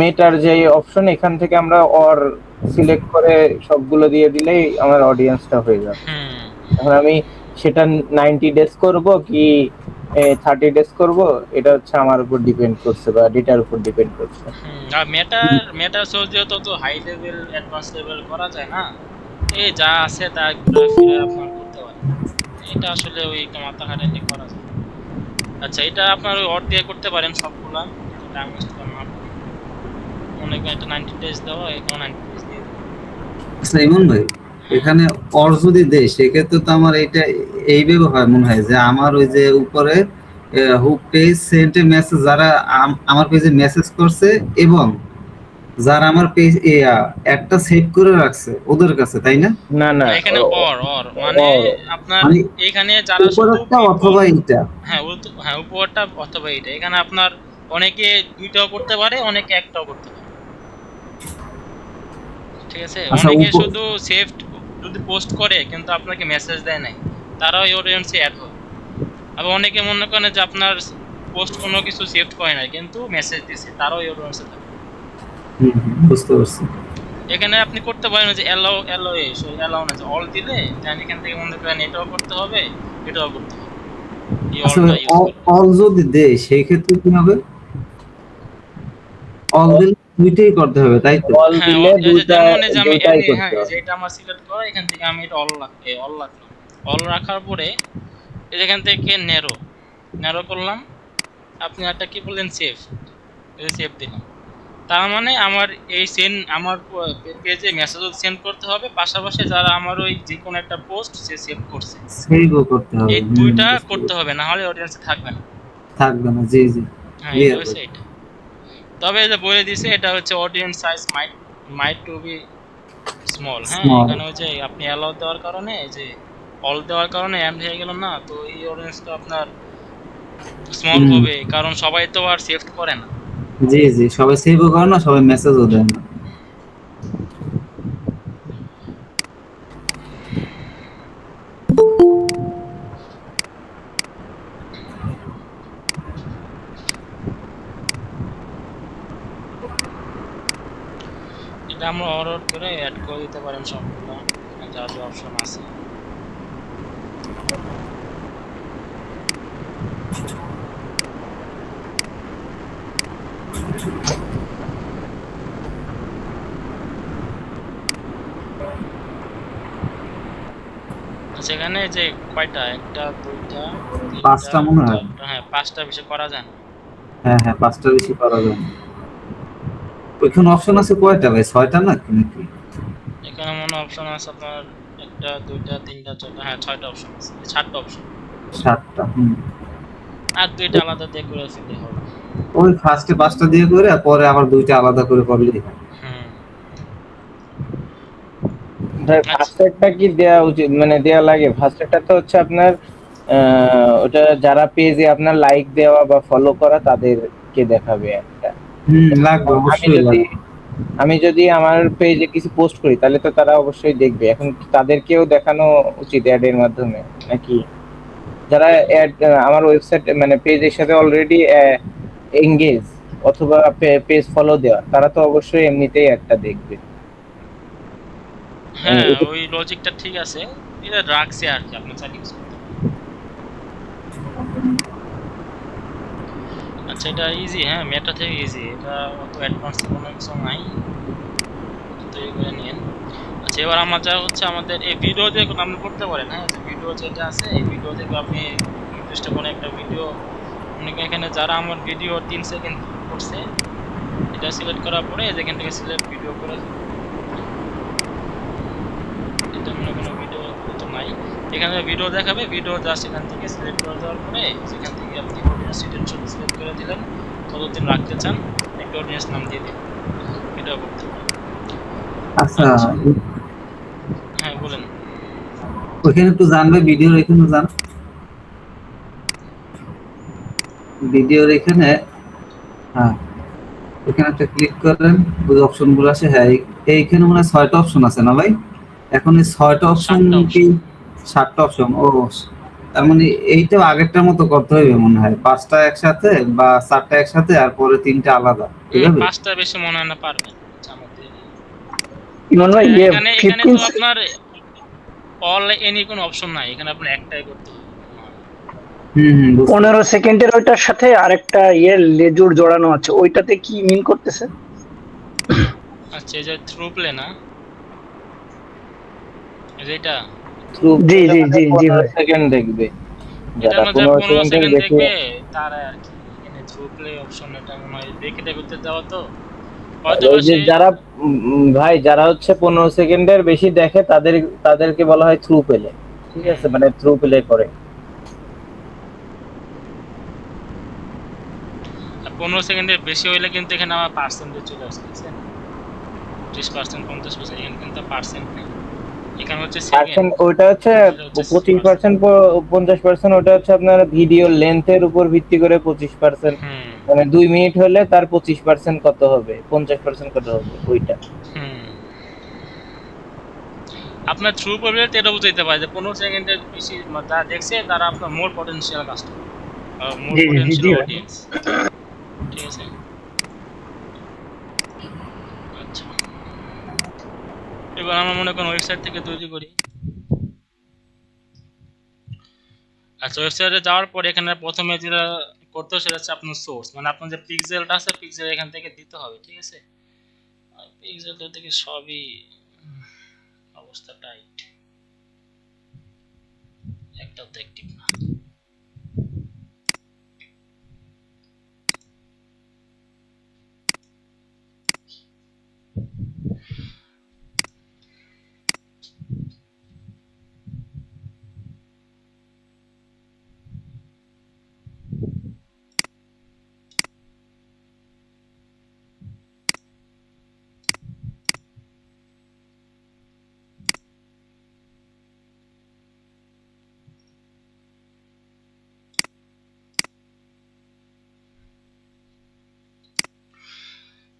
মেটার যে অপশন এখান থেকে আমরা অর সিলেক্ট করে সবগুলো দিয়ে দিলেই আমার অডিয়েন্সটা হয়ে যাবে। হুম। এখন আমি সেটা 90 ডেজ করব কি 30 ডেজ করব, এটা হচ্ছে আমার উপর ডিপেন্ড করছে বা ডেটার উপর ডিপেন্ড করছে। আর মেটা সোর্স যেহেতু তো হাই লেভেল অ্যাডভান্স লেভেল করা যায় না, এই যা আছে তা ঘুরে ফিরে আপনার করতে পারেন। এটা আসলে ওই একটু মাথা খাটাইলে করা যায়। আচ্ছা, এটা আপনার ওই অর দিয়ে করতে পারেন সবগুলা, এটা টাইম ওয়েস্ট করেন না। মনে করেন এটা 90 ডেজ দেওয়া, এখানে 90 ডেজ দিয়ে দিন। আচ্ছা ইমন ভাই, এখানে অর যদি দেয় সেক্ষেত্রে তো আমার এটা এইভাবে হয় মনে হয় যে আমার ওই যে উপরে হু পেজ সেন্ট এ মেসেজ, যারা আমার পেজে মেসেজ করছে এবং যারা আমার পেজ একটা সেভ করে রাখছে ওদের কাছে, তাই না? না না, এখানে অর মানে আপনার মানে এখানে যারা শুধু উপরেরটা অথবা এইটা। হ্যাঁ উপরটা অথবা এটা, এখানে আপনার অনেকে দুইটাও করতে পারে, অনেকে একটাও করতে পারে। ঠিক আছে, আচ্ছা, অনেকে শুধু সেভ যদি পোস্ট করে কিন্তু আপনাকে মেসেজ দেয় নাই, তারাও এই অডিয়েন্সে অ্যাড হয়। আবার অনেকে মনে করেন যে আপনার পোস্ট কোনো কিছু সেভ করে নাই কিন্তু মেসেজ দিছে, তারাও এই অডিয়েন্সে থাকে। বুঝতে পারছি। এখানে আপনি করতে পারেন যে অ্যালাউ না, যে অল দিলে দেন এখান থেকে মনে করেন এটাও করতে হবে এটাও করতে হবে, এই আচ্ছা, অলটা ইউজ করে। অল যদি দেয় সেই ক্ষেত্রে কি হবে? অল দিলে দুইটাই করতে হবে, তাই তো? অল হ্যাঁ, দিলে যেমন এই যে আমি দুইটাই করতে হ্যাঁ, হবে। যে এটা আমার সিলেক্ট করা, এখান থেকে আমি এটা অল রাখলাম। অল রাখার পরে এখান থেকে ন্যারো করলাম। আপনি একটা কি বললেন, সেভ দিলাম। তার মানে আমার এই আমার পেজে মেসেজও সেন্ড করতে হবে, পাশাপাশি যারা আমার ওই যে কোনো একটা পোস্ট সে সেভ করছে, সেভও করতে হবে। এই দুইটা করতে হবে, না হলে অডিয়েন্সে থাকবে না। থাকবে না, জি জি। হ্যাঁ, এটা হচ্ছে এটা। তবে যে বলে দিছে এটা হচ্ছে অডিয়েন্স সাইজ মাইট টু বি স্মল। হ্যাঁ, এখানে হচ্ছে আপনি অ্যালাউ দেওয়ার কারণে, যে অল দেওয়ার কারণে এন্ড হয়ে গেল না, তো এই অডিয়েন্সটা আপনার স্মল হবে, কারণ সবাই তো আর সেভ করে না। জি জি, সবাই সেভও করে না, সবাই মেসেজও দেয় না। এটা আমরা অর্ডার করে অ্যাড করে দিতে পারেন সবগুলো, যা যা অপশন আছে। সেখানে যে কয়টা, একটা দুইটা পাঁচটা মনে হয়। হ্যাঁ, 5টা বেশি করা যায় না। হ্যাঁ হ্যাঁ, 5টা বেশি করা যায় না। ওইখানে অপশন আছে কয়টা ভাই? 6টা না নাকি? এখানে মনে অপশন আছে আপনার একটা দুইটা তিনটা চারটা, হ্যাঁ 6টা অপশন আছে, 7টা অপশন। 7টা। আর দুইটা আলাদা দিয়ে করে ফেলতে হবে। ওই ফার্স্টে 5টা দিয়ে করে আর পরে আবার 2টা আলাদা করে করলেই হয়। হুম। ফার্স্টেরটা কি দেয়া উচিত, মানে দেয়া লাগে? ফার্স্টেরটা তো হচ্ছে আপনার ওটা যারা পেজে আপনার লাইক দেওয়া বা ফলো করা তাদেরকে দেখাবে একটা। লাগবে, অবশ্যই লাগবে। আমি যদি আমার পেজে কিছু পোস্ট করি তাহলে তো তারা অবশ্যই দেখবে। এখন তাদেরকেও দেখানো উচিত অ্যাড এর মাধ্যমে নাকি? যারা অ্যাড আমার ওয়েবসাইট মানে পেজের সাথে অলরেডি এঙ্গেজ অথবা পেজ ফলো দেওয়া, তারা তো অবশ্যই এমনিতেই একটা দেখবে। হ্যাঁ ওই লজিকটা ঠিক আছে, এটা রাখছে আর কি, আপনি চাইলে use করতে পারেন। আচ্ছা এটা ইজি, হ্যাঁ মেটা থেকে ইজি, এটা অত অ্যাডভান্স কোনো কিছু নাই, তৈরি করে নিন। আচ্ছা এবার আমার যা হচ্ছে আমাদের এই ভিডিও দিয়ে আপনি করতে পারেন, হ্যাঁ যে ভিডিও যেটা আছে এই ভিডিও থেকে আপনি নির্দিষ্ট কোনো একটা ভিডিও, অনেকে এখানে যারা আমার ভিডিও 3 সেকেন্ড করছে এটা সিলেক্ট করার পরে যেখান থেকে সিলেক্ট ভিডিও করে, এটা মনে কোনো ভিডিও তো নাই, এখানে ভিডিও দেখাবে, ভিডিও জাস্ট এখান থেকে সিলেক্ট করে দেওয়ার পরে সেখান থেকে আপনি অডিয়েন্স সিলেক্ট করে দিলেন, কতদিন রাখতে চান একটা অডিয়েন্স নাম দিয়ে দিন, এটাও করতে পারেন। আচ্ছা, হ্যাঁ বলেন। ওইখানে একটু জানবে, ভিডিওর এখানে যান, ভিডিওর এখানে, হ্যাঁ এখানে একটা ক্লিক করেন, ওই অপশনগুলো আছে, হ্যাঁ এইখানে মনে হয় 6টা অপশন আছে না ভাই? এখন এই 6টা অপশন 7টা কি 7টা অপশন? ও তার মানে এইটাও আগেরটার মতো করতে হবে মনে হয়, 5টা একসাথে বা 4টা একসাথে আর পরে 3টা আলাদা, এভাবে? 5টা বেশি মনে হয় না পারবেন। আচ্ছা আমাদের ইমন ভাই ইয়ে এখানে এখানে 15 তো আপনার অল এনি কোনো অপশন নাই, এখানে আপনার একটাই করতে হবে। বুঝতে 15 সেকেন্ডের ওইটার সাথে আরেকটা ইয়ে লেজুর জড়ানো আছে, ওইটাতে কি মিন করতেছে? আচ্ছা এই যে থ্রু প্লে না, এই যে এটা, জি জি জি জি 15 ভাই। সেকেন্ড দেখবে, এটা যারা না যা 15 15 সেকেন্ডের সেকেন্ড বেশি। দেখবে তারা আর কি, এখানে থ্রু প্লে অপশন এটা মনে হয় দেখে করতে দেওয়া, তো হয়তো ওই যে সে যারা ভাই যারা হচ্ছে 15 সেকেন্ডের বেশি দেখে তাদেরকে বলা হয় থ্রু পেলে, ঠিক আছে, মানে থ্রু প্লে করে। 15 সেকেন্ডের বেশি হইলে কিন্তু এখানে আমার পার্সেন্টেজ চলে আসছে, বুঝছেন? 30%, 50%, এখানে কিন্তু পার্সেন্ট নেই, এখানে হচ্ছে সেকেন্ড, পার্সেন্ট ওটা হচ্ছে 25%, 50%, ওটা হচ্ছে আপনার ভিডিও লেন্থের উপর ভিত্তি করে 25%, হুম মানে 2 মিনিট হলে তার 25% কত হবে, 50% কত হবে ওইটা। হুম। আপনার থ্রু প্রবলেম এটা বুঝাইতে পারে যে 15 সেকেন্ডের বেশি যারা দেখছে তারা আপনার মোর পটেনশিয়াল কাস্টমার, মোর জি জি জি পটেনশিয়াল জি ভাই। অডিয়েন্স, ঠিক আছে। আচ্ছা এবার আমরা মনে করেন ওয়েবসাইট থেকে তৈরি করি। আচ্ছা ওয়েবসাইটে যাওয়ার পর এখানে প্রথমে যেটা করতে হবে সেটা হচ্ছে আপনার সোর্স, মানে আপনার যে পিক্সেলটা আছে পিক্সেল এখান থেকে দিতে হবে, ঠিক আছে। পিক্সেলটা থেকে সবই অবস্থা টাইট, একটাও তো অ্যাক্টিভ না।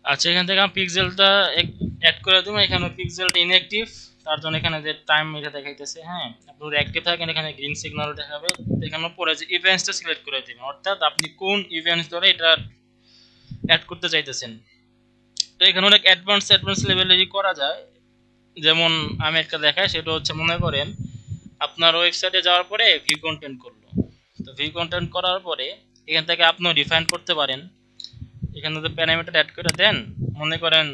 আচ্ছা এখান থেকে আমি পিক্সেলটা অ্যাড করে দেবো, এখানে পিক্সেলটা ইনঅ্যাক্টিভ, তার জন্য এখানে যে টাইম এটা দেখাইতেছে, হ্যাঁ আপনি যদি অ্যাক্টিভ থাকেন এখানে গ্রিন সিগন্যাল দেখাবে, এখানে পরে যে ইভেন্টসটা সিলেক্ট করে দিবেন, অর্থাৎ আপনি কোন ইভেন্টস ধরে এটা অ্যাড করতে চাইতেছেন। তো এখানে অনেক অ্যাডভান্স লেভেলেরই করা যায়, যেমন আমি একটা দেখাই, সেটা হচ্ছে মনে করেন আপনার ওয়েবসাইটে যাওয়ার পরে ভিউ কন্টেন্ট করলো, তো ভিউ কন্টেন্ট করার পরে এখান থেকে আপনি ডিফাইন করতে পারেন, এখানে যদি প্যারামিটার অ্যাড করে দেন, মনে করেন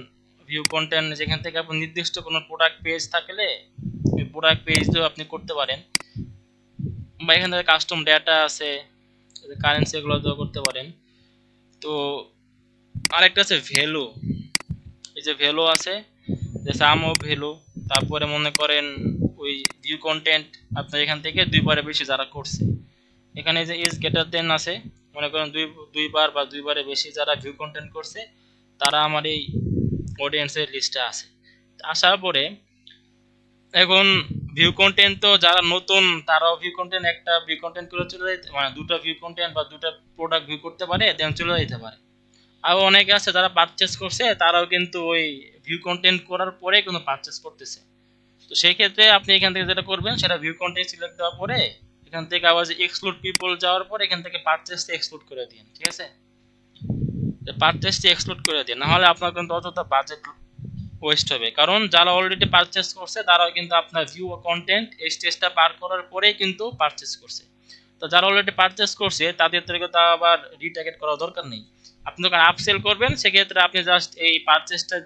ভিউ কন্টেন্ট যেখান থেকে আপনি নির্দিষ্ট কোনো প্রোডাক্ট পেজ থাকলে ওই প্রোডাক্ট পেজ দিয়েও আপনি করতে পারেন, বা এখান থেকে কাস্টম ডেটা আছে কারেন্সি এগুলো দিয়েও করতে পারেন। তো আরেকটা আছে ভ্যালু, এই যে ভ্যালু আছে যে সাম অফ ভ্যালু, তারপরে মনে করেন ওই ভিউ কন্টেন্ট আপনার এখান থেকে দুইবারে বেশি যারা করছে, এখানে যে ইজ গ্রেটার দেন আছে, মনে করেন দুইবার বা দুইবারে বেশি যারা ভিউ কন্টেন্ট করছে তারা আমার এই অডিয়েন্সের লিস্টে আছে। আসার পরে এখন ভিউ কন্টেন্ট তো যারা নতুন তারাও ভিউ কন্টেন্ট একটা ভিউ কন্টেন্ট করে চলে যেতে, মানে দুটো ভিউ কন্টেন্ট বা দুটো প্রোডাক্ট ভিউ করতে পারে দেন চলে যেতে পারে। আর অনেকে আছে যারা পারচেস করছে তারাও কিন্তু ওই ভিউ কন্টেন্ট করার পরে কিন্তু পারচেস করতেছে। তো সেই ক্ষেত্রে আপনি এখান থেকে যেটা করবেন সেটা ভিউ কন্টেন্ট সিলেক্ট দেওয়ার পরে এখান থেকে আবার যে এক্সক্লুড পিপল যাওয়ার পর এখান থেকে পারচেসটা এক্সক্লুড করে দিন, ঠিক আছে। পারচেসটা এক্সক্লুড করে দিন, না হলে আপনার কিন্তু অযথা বাজেট ওয়েস্ট হবে, কারণ যারা অলরেডি পারচেস করছে তারাও কিন্তু আপনার ভিউ কন্টেন্ট এই স্টেজটা পার করার পরেই কিন্তু পারচেস করছে। তো যারা অলরেডি পারচেস করছে তাদের থেকে তো আবার রিটার্গেট করার দরকার নেই। আপনি যখন আপসেল করবেন সেক্ষেত্রে আপনি জাস্ট এই পারচেসটা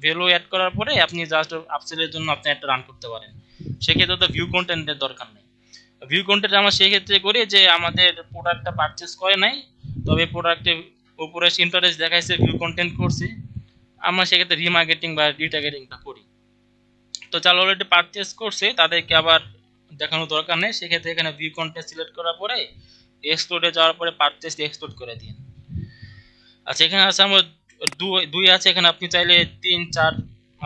ভ্যালু অ্যাড করার পরে আপনি জাস্ট আপসেলের জন্য আপনি একটা রান করতে পারেন। সেক্ষেত্রে তো ভিউ কন্টেন্টের দরকার নেই। ভিউ কন্টেন্ট আমরা সেই ক্ষেত্রে করি যে আমাদের প্রোডাক্টটা পারচেস করে নাই, তবে প্রোডাক্টের উপরে ইন্টারেস্ট দেখাইছে, ভিউ কন্টেন্ট করছে, আমরা সেক্ষেত্রে রিমার্কেটিং বা রিটার্গেটিংটা করি। তো যারা অলরেডি পারচেস করছে তাদেরকে আবার দেখানোর দরকার নেই, সেক্ষেত্রে এখানে ভিউ কন্টেন্ট সিলেক্ট করার পরে এক্সপ্লোরে যাওয়ার পরে পারচেস এক্সপ্লোর করে দিন। আচ্ছা, এখানে আছে আমার দুই আছে, এখানে আপনি চাইলে 3, 4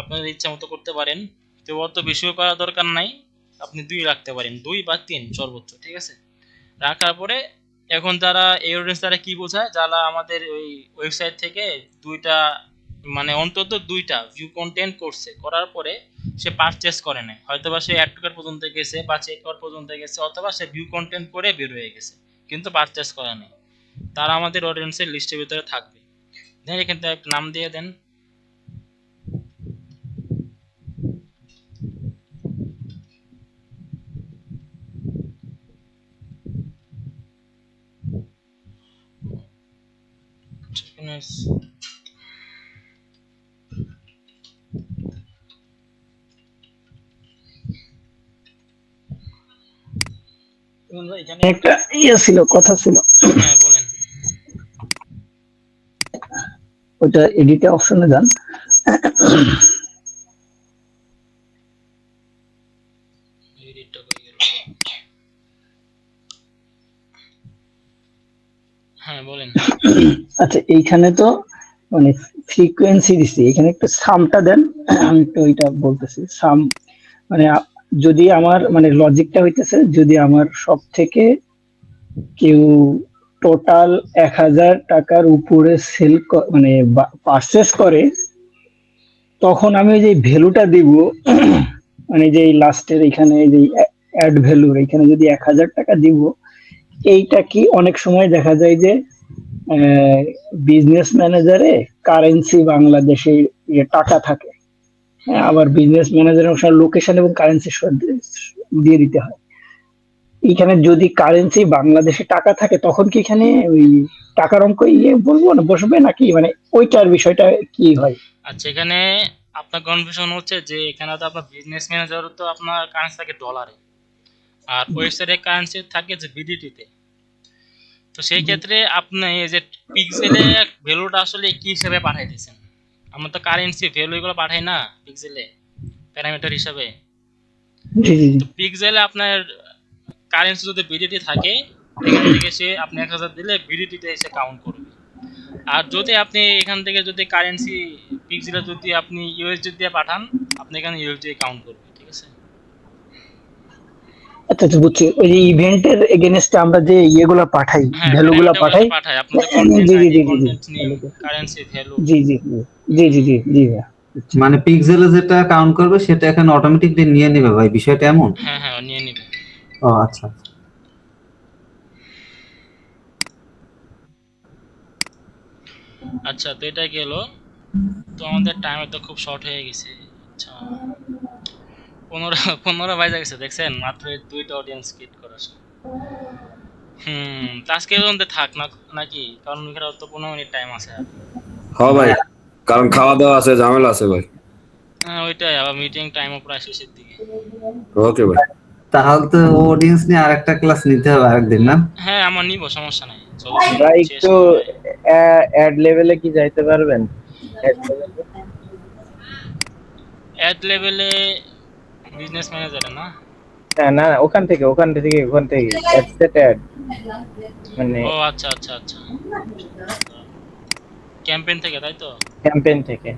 আপনার ইচ্ছা মতো করতে পারেন। তো অত বেশিও করার দরকার নাই, আপনি 2 রাখতে পারেন, 2 বা 3 সর্বোচ্চ, ঠিক আছে। রাখার পরে এখন যারা এই অডিয়েন্স তারা কি বোঝায়, যারা আমাদের ওই ওয়েবসাইট থেকে দুইটা মানে অন্তত 2টা ভিউ কন্টেন্ট করছে, করার পরে সে পারচেস করে নাই, হয়তো বা সে অ্যাড টু কার্ট পর্যন্ত গেছে বা চেক আউট পর্যন্ত গেছে, অথবা সে ভিউ কন্টেন্ট করে বের হয়ে গেছে কিন্তু পারচেস করে নাই, তারা আমাদের অডিয়েন্সের লিস্টের ভিতরে থাকবে। দেন এখান থেকে একটা নাম দিয়ে দেন। এখানে একটা ছিল, কথা ছিল, হ্যাঁ বলেন। ওটা এডিটে অপশনে যান। এডিটটা কই গেল? হ্যাঁ বলেন। আচ্ছা, এইখানে তো মানে ফ্রিকোয়েন্সি দিছি, এখানে একটু সামটা দেন। আমি একটু ওইটা বলতেছি, সাম মানে যদি আমার মানে লজিকটা হইতেছে, যদি আমার সব থেকে কেউ টোটাল 1000 টাকার উপরে সেল মানে পারচেস করে, তখন আমি যে ভ্যালুটা দিব, মানে যে লাস্টের এখানে যে অ্যাড ভ্যালুর এখানে যদি 1000 টাকা দিব, এইটা কি অনেক সময় দেখা যায় যে বিজনেস ম্যানেজারে কারেন্সি বাংলাদেশে টাকা থাকে, হ্যাঁ, আবার বিজনেস ম্যানেজারের লোকেশন এবং কারেন্সি দিয়ে দিতে হয়। এখানে যদি কারেন্সি বাংলাদেশে টাকা থাকে তখন কি এখানে ওই টাকার অঙ্ক বলবো না বসবে নাকি, মানে ওইটার বিষয়টা কি হয়? আচ্ছা, এখানে আপনার কনফিউশন হচ্ছে যে এখানে তো আপনার বিজনেস ম্যানেজার তো আপনার কারেন্সি থাকে ডলারে, আর ওয়েবসাইটে কারেন্সি থাকে যে বিডিটিতে। তো সেই ক্ষেত্রে আপনি এই যে পিক্সেলে ভ্যালুটা আসলে কি হিসেবে পাঠাই দিয়েছেন? আমরা তো কারেন্সি ভ্যালু এগুলো পাঠাই না পিক্সেলে প্যারামিটার হিসাবে। জি জি তো পিক্সেলে আপনার কারেন্সি যদি বিডিটি থাকে, এখান থেকে সে আপনি 1000 দিলে বিডিটিতে এসে কাউন্ট করবে। আর যদি আপনি এখান থেকে যদি কারেন্সি পিক্সেলে যদি আপনি ইউএসডি দিয়ে পাঠান, আপনি এখানে ইউএসডি কাউন্ট করবে, ঠিক আছে। আচ্ছা আচ্ছা, বুঝছি। ওই যে ইভেন্টের এগেইনস্টে আমরা যে ইয়েগুলো পাঠাই, হ্যাঁ, ভ্যালুগুলো পাঠাই। পাঠাই আপনাদের কন্টেন্ট জি জি আইডি, জি জি কন্টেন্ট নেম, কারেন্সি ভ্যালু। জি জি জি জি জি জি ভাইয়া। মানে পিক্সেলে যেটা কাউন্ট করবে সেটা এখানে অটোমেটিকলি নিয়ে নেবে ভাই, বিষয়টা এমন? হ্যাঁ হ্যাঁ, নিয়ে নেবে। ও আচ্ছা। আচ্ছা, তো এটা গেল। তো আমাদের টাইম তো খুব শর্ট হয়ে গেছে। আচ্ছা, 15 বাজে গেছে, দেখছেন? মাত্র 2টা অডিয়েন্স ক্রিয়েট করা। তো আজকে পর্যন্ত থাক না নাকি, কারণ এখানে তো 15 মিনিট টাইম আছে আর। হ্যাঁ ভাই, কারণ খাওয়া দাওয়া আছে, ঝামেলা আছে ভাই। হ্যাঁ ওইটাই, আবার মিটিং টাইমও প্রায় শেষের দিকে। ওকে ভাই। তাহলে তো অডিয়েন্স নিয়ে আরেকটা ক্লাস নিতে হবে আরেকদিন, না? হ্যাঁ আমার নিব, সমস্যা নাই। চলো ভাই শেষ একটু অ্যাড লেভেলে কি যাইতে পারবেন? অ্যাড লেভেলে বিজনেস ম্যানেজারে না? না না, ওখান থেকে অ্যাড অ্যাড মানে ও আচ্ছা আচ্ছা আচ্ছা, ক্যাম্পেইন থেকে তাই তো? ক্যাম্পেইন থেকে।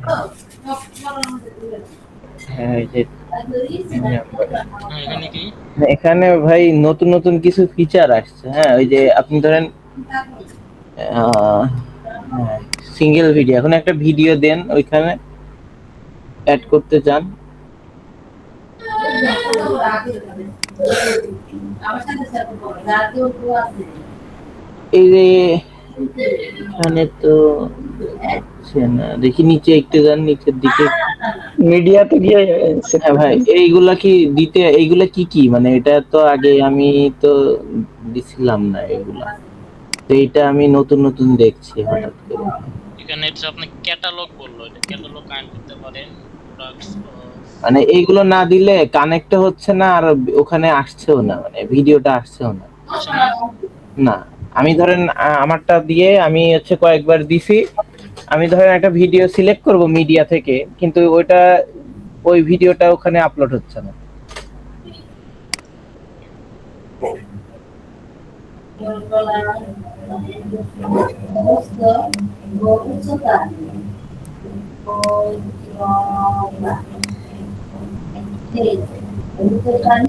হ্যাঁ এই যে হ্যাঁ, এখানে কি? এখানে ভাই নতুন নতুন কিছু ফিচার আসছে। হ্যাঁ, ওই যে আপনি ধরেন সিঙ্গেল ভিডিও, এখন একটা ভিডিও দেন, ওইখানে অ্যাড করতে চান, এই যে এখানে তো হচ্ছে না, দেখি নিচে একটু যান, নিচের দিকে মিডিয়াতে গিয়ে set হ্যাঁ ভাই, করতে হবে। এইগুলা কি দিতে, এইগুলা কি কি মানে এটা তো আগে আমি তো দিছিলাম না এগুলা, তো এইটা আমি নতুন নতুন দেখছি হঠাৎ করে। এখানে হচ্ছে আপনার ক্যাটালগ বললো, এটা ক্যাটালগ কানেক্ট করতে পারেন, প্রোডাক্টস অফ মানে এইগুলো না দিলে কানেক্ট হচ্ছে না, আর ওখানে আসছেও না, মানে ভিডিওটা আসছেও না। আসে না। না, আমি ধরেন আমারটা দিয়ে আমি হচ্ছে কয়েকবার দিছি, আমি ধরেন একটা ভিডিও সিলেক্ট করব মিডিয়া থেকে, কিন্তু ওইটা ওই ভিডিওটা ওখানে আপলোড হচ্ছে না।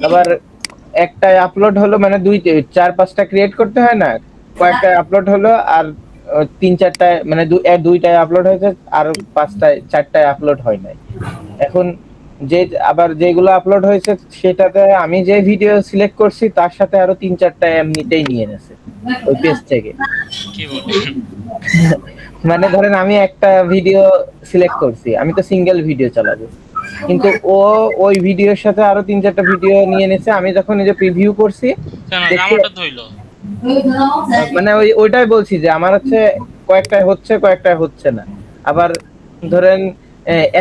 আবার একটাই আপলোড হলো মানে দুইটা চার পাঁচটা ক্রিয়েট করতে হয় না, কয়েকটা আপলোড হলো আর তিন চারটায় মানে দুইটায় আপলোড হয়েছে, আর পাঁচটায় চারটায় আপলোড হয় নাই। এখন যে আবার যেগুলো আপলোড হয়েছে সেটাতে আমি যে ভিডিও সিলেক্ট করছি তার সাথে আরো তিন চারটা এমনিতেই নিয়ে নেছে ওই পেজ থেকে। কি বলেন? মানে ধরেন আমি একটা ভিডিও সিলেক্ট করছি, আমি তো সিঙ্গেল ভিডিও চালাবো, কিন্তু ও ওই ভিডিওর সাথে আরো তিন চারটা ভিডিও নিয়ে নেছে। আমি যখন এই যে প্রিভিউ করছি কেন দেখছি, আমারটা ধইলো? মানে ওইটাই বলছি যে আমার হচ্ছে কয়েকটা হচ্ছে কয়েকটা হচ্ছে না। আবার ধরেন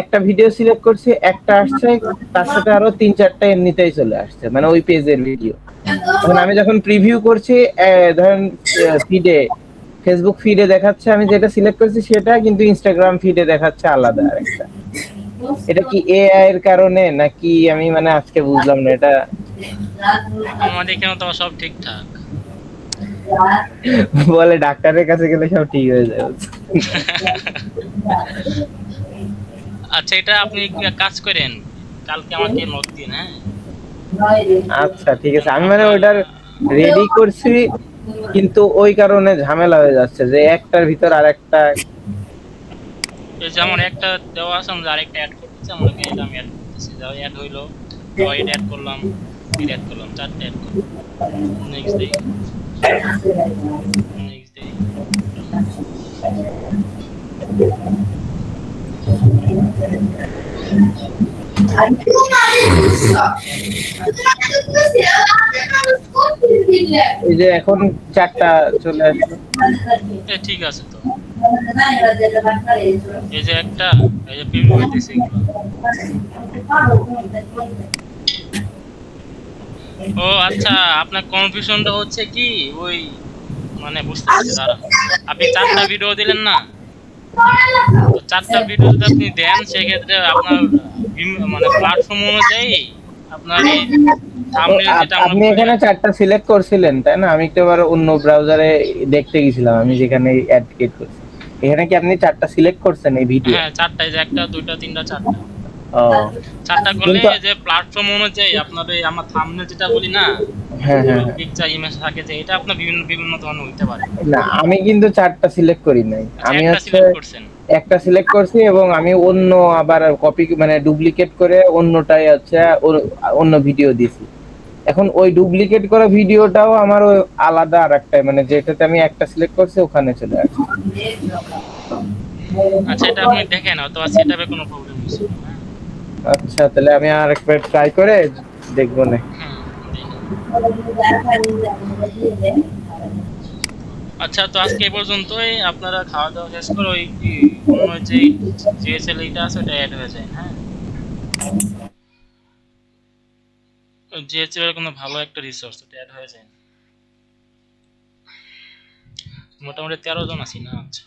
একটা ভিডিও সিলেক্ট করছি, একটা আসছে, তার সাথে আরো তিন চারটা এমনিতেই চলে আসছে, মানে ওই পেজের ভিডিও। এখন আমি যখন প্রিভিউ করছি ধরেন ফিডে, ফেসবুক ফিডে দেখাচ্ছে আমি যেটা সিলেক্ট করছি সেটা, কিন্তু ইনস্টাগ্রাম ফিডে দেখাচ্ছে আলাদা আরেকটা। এটা কি এআই এর কারণে নাকি আমি মানে আজকে বুঝলাম না এটা। আমাদের এখানে তো সব ঠিকঠাক। বলে ডাক্তারের কাছে গেলে সব ঠিক হয়ে যায় বলছে। আচ্ছা, এটা আপনি একটা কাজ করেন, কালকে আমাকে নোট দিন, হ্যাঁ? আচ্ছা ঠিক আছে, কারণ আমি মানে আপনার ওইটার রেডি করছি, কিন্তু ওই কারণে ঝামেলা হয়ে যাচ্ছে যে একটার ভিতর আরেকটা। এই যেমন একটা দেওয়া আছে, আমরা আরেকটা অ্যাড করতেছি, আমরা এটা আমি অ্যাড করতেছি, যাও অ্যাড হইলো, এটা অ্যাড করলাম, এটা অ্যাড করলাম, চারটে অ্যাড করলাম। Next day, next day. এই যে এখন চারটা চলে আসলো। ঠিক আছে তো। এই যে একটা, এই যে প্রিভিউ হইতেছে এগুলো। ও আচ্ছা, আপনার কনফিউশনটা হচ্ছে কি ওই, মানে বুঝতে পারছি, দাঁড়ান। আপনি চারটা ভিডিও দিলেন না, তো চারটা ভিডিও যদি আপনি দেন সেক্ষেত্রে আপনার মানে প্ল্যাটফর্ম অনুযায়ী আপনার এই থাম্বনেল যেটা আমরা আপনি বলি এখানে চারটা সিলেক্ট করছিলেন তাই না? আমি একটু আবার অন্য ব্রাউজারে দেখতে গেছিলাম, আমি যেখানে অ্যাড ক্রিয়েট করছি। এখানে কি আপনি চারটা সিলেক্ট করছেন এই ভিডিও? হ্যাঁ চারটায়, যে একটা দুইটা তিনটা চারটা, ও চারটা করলে কিন্তু যে প্ল্যাটফর্ম অনুযায়ী আপনার এই আমার থাম্বনেল যেটা বলি না, হ্যাঁ হ্যাঁ হ্যাঁ, পিকচার ইমেজ থাকে, যে এটা আপনার বিভিন্ন বিভিন্ন ধরনের হইতে পারে। না আমি কিন্তু চারটা সিলেক্ট করি নাই, আচ্ছা, আমি একটা হচ্ছে সিলেক্ট করছেন। একটা সিলেক্ট করছি এবং আমি অন্য আবার কপি মানে ডুপ্লিকেট করে অন্যটাই হচ্ছে অন্য ভিডিও দিছি। এখন ওই ডুপ্লিকেট করা ভিডিওটাও আমার ওই আলাদা আরেকটা, মানে যেটাতে আমি একটা সিলেক্ট করছি ওখানে চলে আসছে। আচ্ছা, এটা আপনি দেখেন, অথবা সেটআপে কোনো প্রবলেম হচ্ছে না, হ্যাঁ? আচ্ছা তাহলে আমি আরেকবার ট্রাই করে দেখবো না। হুম, দেখেন। আচ্ছা, তো আজকে এই পর্যন্তই। আপনারা খাওয়া দাওয়া শেষ করে ওই অন্য যে জিএসএল এটা আছে ওটা অ্যাড হয়ে যায়, হ্যাঁ? জিএসএল এর কোনো ভালো একটা রিসোর্স, ওটা অ্যাড হয়ে যায়। মোটামুটি 13 জন আছি না? আচ্ছা।